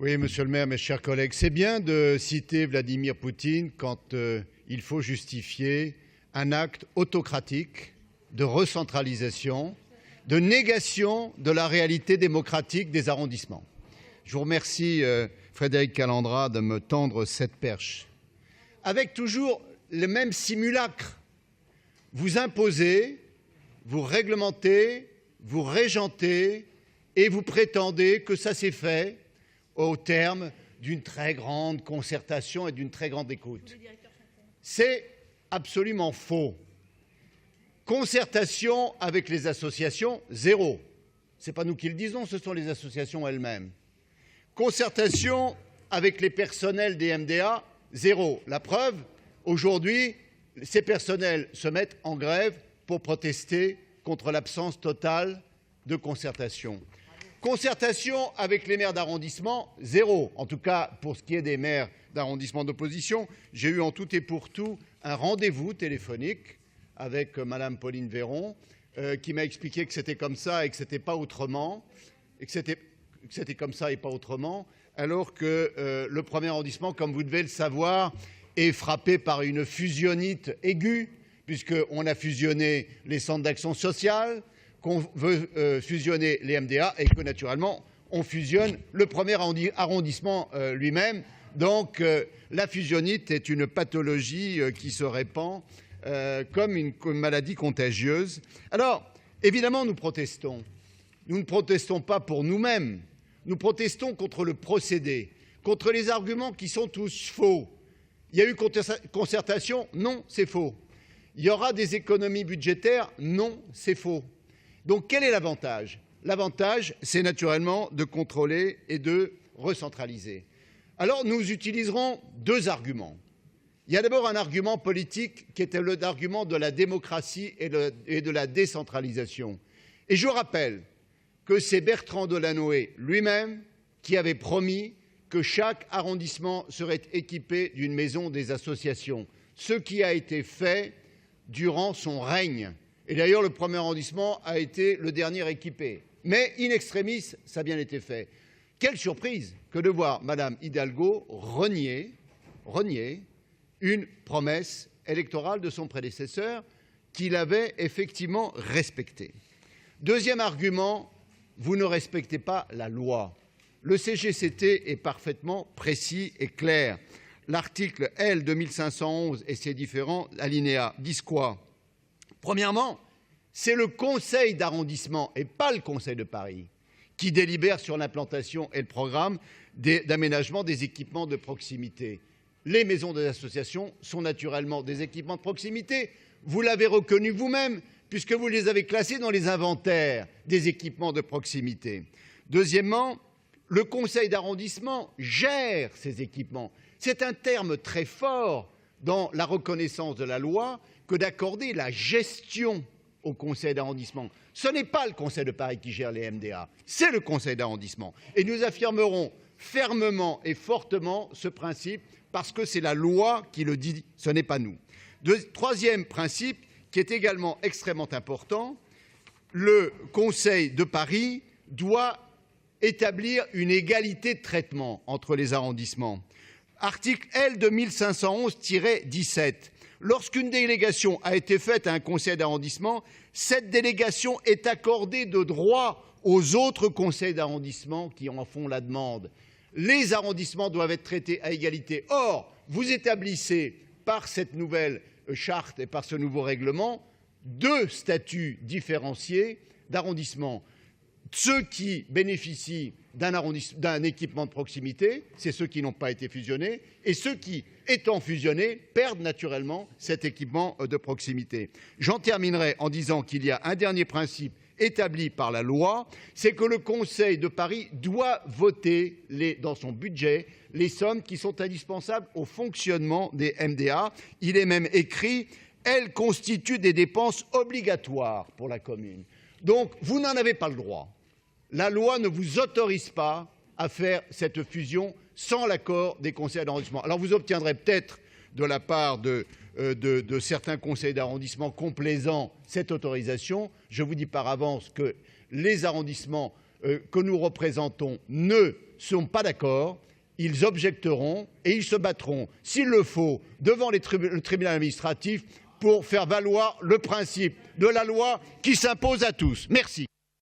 Oui, monsieur le maire, mes chers collègues, c'est bien de citer Vladimir Poutine quand il faut justifier un acte autocratique de recentralisation, de négation de la réalité démocratique des arrondissements. Je vous remercie, Frédéric Calandra, de me tendre cette perche. Avec toujours le même simulacre, vous imposez, vous réglementez, vous régentez et vous prétendez que ça s'est fait au terme d'une très grande concertation et d'une très grande écoute. C'est absolument faux. Concertation avec les associations, zéro. Ce n'est pas nous qui le disons, ce sont les associations elles-mêmes. Concertation avec les personnels des MDA, zéro. La preuve, aujourd'hui, ces personnels se mettent en grève pour protester contre l'absence totale de concertation. Concertation avec les maires d'arrondissement, zéro. En tout cas, pour ce qui est des maires d'arrondissement d'opposition, j'ai eu en tout et pour tout un rendez-vous téléphonique avec Mme Pauline Véron, qui m'a expliqué que c'était comme ça et que c'était pas autrement, et que c'était comme ça et pas autrement, alors que le premier arrondissement, comme vous devez le savoir, est frappé par une fusionnite aiguë, puisqu'on a fusionné les centres d'action sociale, qu'on veut fusionner les MDA et que, naturellement, on fusionne le premier arrondissement lui-même. Donc, la fusionnite est une pathologie qui se répand comme une maladie contagieuse. Alors, évidemment, nous protestons. Nous ne protestons pas pour nous-mêmes. Nous protestons contre le procédé, contre les arguments qui sont tous faux. Il y a eu concertation? Non, c'est faux. Il y aura des économies budgétaires? Non, c'est faux. Donc, quel est l'avantage? L'avantage, c'est naturellement de contrôler et de recentraliser. Alors, nous utiliserons deux arguments. Il y a d'abord un argument politique qui était l'argument de la démocratie et de la décentralisation. Et je rappelle que c'est Bertrand Delanoë lui-même qui avait promis que chaque arrondissement serait équipé d'une maison des associations, ce qui a été fait durant son règne. Et d'ailleurs, le premier arrondissement a été le dernier équipé. Mais in extremis, ça a bien été fait. Quelle surprise que de voir Mme Hidalgo renier une promesse électorale de son prédécesseur qu'il avait effectivement respectée. Deuxième argument, vous ne respectez pas la loi. Le CGCT est parfaitement précis et clair. L'article L. 2511 et ses différents alinéas disent quoi? Premièrement, c'est le conseil d'arrondissement et pas le conseil de Paris qui délibère sur l'implantation et le programme d'aménagement des équipements de proximité. Les maisons des associations sont naturellement des équipements de proximité. Vous l'avez reconnu vous-même, puisque vous les avez classés dans les inventaires des équipements de proximité. Deuxièmement, le conseil d'arrondissement gère ces équipements. C'est un terme très fort dans la reconnaissance de la loi que d'accorder la gestion au conseil d'arrondissement. Ce n'est pas le conseil de Paris qui gère les MDA, c'est le conseil d'arrondissement. Et nous affirmerons fermement et fortement ce principe parce que c'est la loi qui le dit, ce n'est pas nous. Troisième principe, qui est également extrêmement important, le Conseil de Paris doit établir une égalité de traitement entre les arrondissements. Article L. 2511-17. Lorsqu'une délégation a été faite à un conseil d'arrondissement, cette délégation est accordée de droit aux autres conseils d'arrondissement qui en font la demande. Les arrondissements doivent être traités à égalité. Or, vous établissez par cette nouvelle charte et par ce nouveau règlement deux statuts différenciés d'arrondissement. Ceux qui bénéficient d'un équipement de proximité, c'est ceux qui n'ont pas été fusionnés, et ceux qui, étant fusionnés, perdent naturellement cet équipement de proximité. J'en terminerai en disant qu'il y a un dernier principe établi par la loi, c'est que le Conseil de Paris doit voter dans son budget les sommes qui sont indispensables au fonctionnement des MDA. Il est même écrit « elles constituent des dépenses obligatoires pour la commune ». Donc, vous n'en avez pas le droit. La loi ne vous autorise pas à faire cette fusion sans l'accord des conseils d'arrondissement. Alors, vous obtiendrez peut-être de la part de certains conseils d'arrondissement complaisants cette autorisation. Je vous dis par avance que les arrondissements que nous représentons ne sont pas d'accord, ils objecteront et ils se battront, s'il le faut, devant le tribunal administratif pour faire valoir le principe de la loi qui s'impose à tous. Merci.